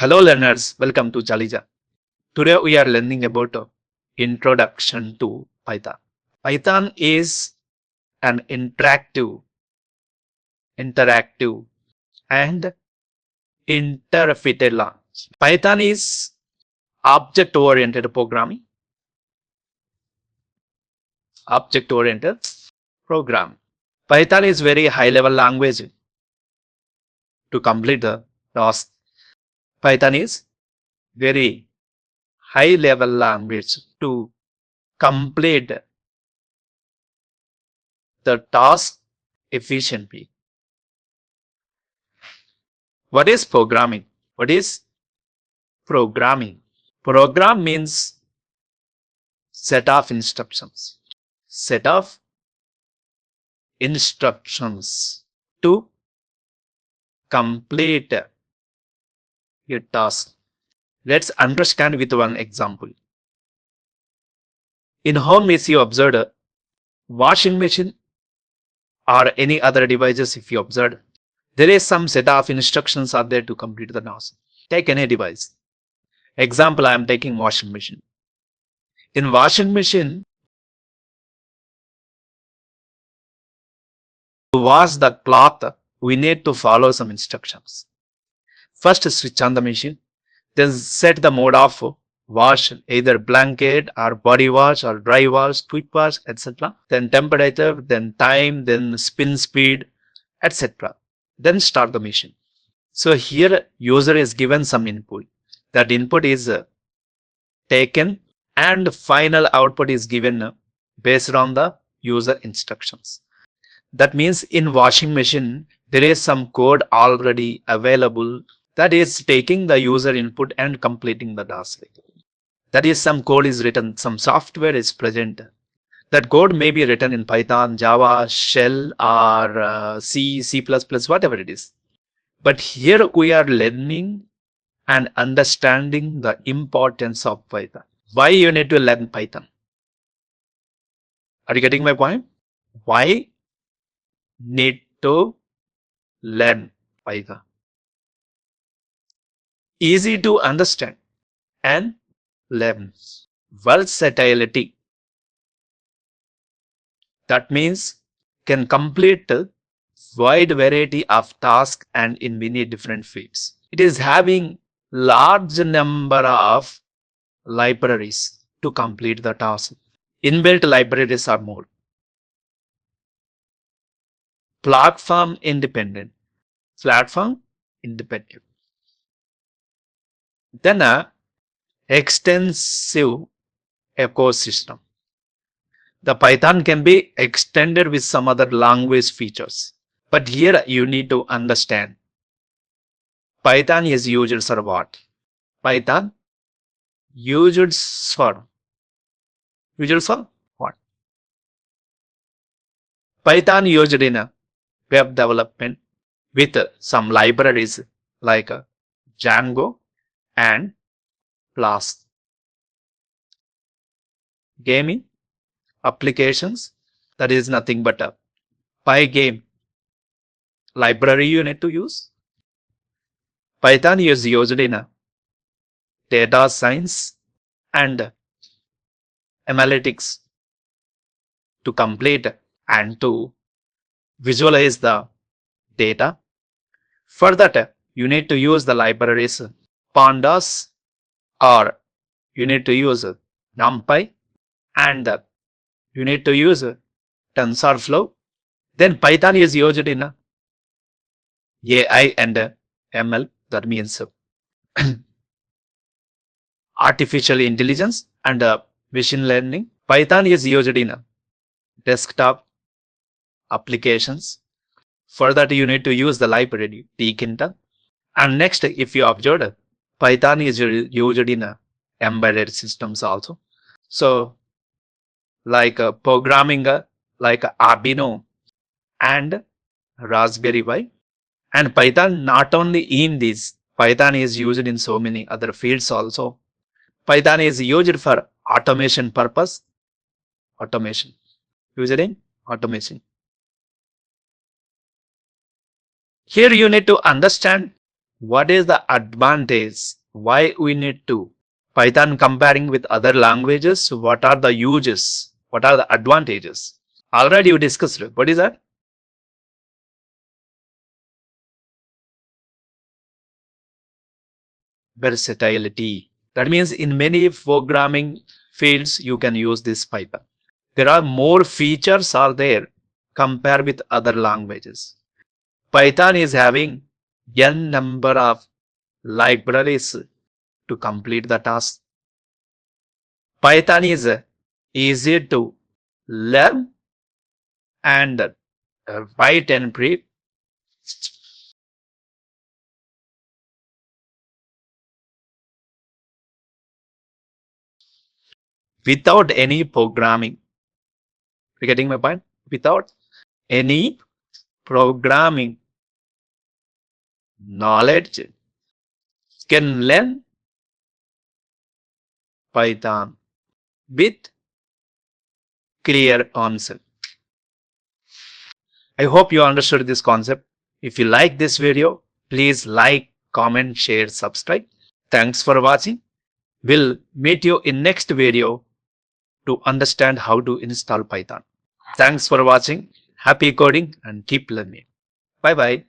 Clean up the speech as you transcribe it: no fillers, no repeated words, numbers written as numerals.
Hello learners, welcome to JollyJohn. Today we are learning about introduction to Python. Python is an interactive and interpreted language. Python is object-oriented programming. Python is very high-level language to complete the task. Python is very high-level language to complete the task efficiently. What is programming? What is programming? Program means set of instructions. Set of instructions to complete a task. Let's understand with one example. In home AC you observed washing machine or any other devices. If you observe, there is some set of instructions are there to complete the task. Take any device. Example, I am taking washing machine. In washing machine, to wash the cloth, we need to follow some instructions. First, switch on the machine, then set the mode of wash, either blanket or body wash or dry wash, quick wash, etc. Then temperature, then time, then spin speed, etc. Then start the machine. So here user is given some input. That input is taken and final output is given based on the user instructions. That means in washing machine there is some code already available that is taking the user input and completing the task. That is, some code is written, some software is present. That code may be written in Python, Java, Shell or C, C++, whatever it is. But here we are learning and understanding the importance of Python. Why you need to learn Python? Are you getting my point? Why need to learn Python? Easy to understand and learn. Versatility. That means can complete a wide variety of tasks and in many different fields. It is having large number of libraries to complete the task. Inbuilt libraries are more. Platform independent. Then a extensive ecosystem. The Python can be extended with some other language features. But here you need to understand Python is used for what? Python used for what? Python used in a web development with some libraries like Django and Flask. Gaming applications, that is nothing but a Pygame library you need to use. Python is used in a data science and analytics to complete and to visualize the data. For that, you need to use the libraries pandas, or you need to use NumPy, and you need to use TensorFlow. Then Python is used in AI and ML, that means artificial intelligence and machine learning. Python is used in desktop applications. For that, you need to use the library tkinter. And next, if you observe, Python is used in embedded systems also. So like programming like Arduino and Raspberry Pi. And Python not only in this, Python is used in so many other fields also. Python is used for automation purpose. Used in automation. Here you need to understand What is the advantage? Why we need to? Python comparing with other languages, what are the uses? What are the advantages? Already you discussed it. What is that? Versatility. That means in many programming fields you can use this Python. There are more features are there compared with other languages. Python is having n number of libraries to complete the task. Python is easy to learn and write and read. Without any programming. You getting my point? Without any programming knowledge, can learn Python with clear concept. I hope you understood this concept. If you like this video, please like, comment, share, subscribe. Thanks for watching. We'll meet you in next video to understand how to install Python. Thanks for watching. Happy coding and keep learning. Bye bye.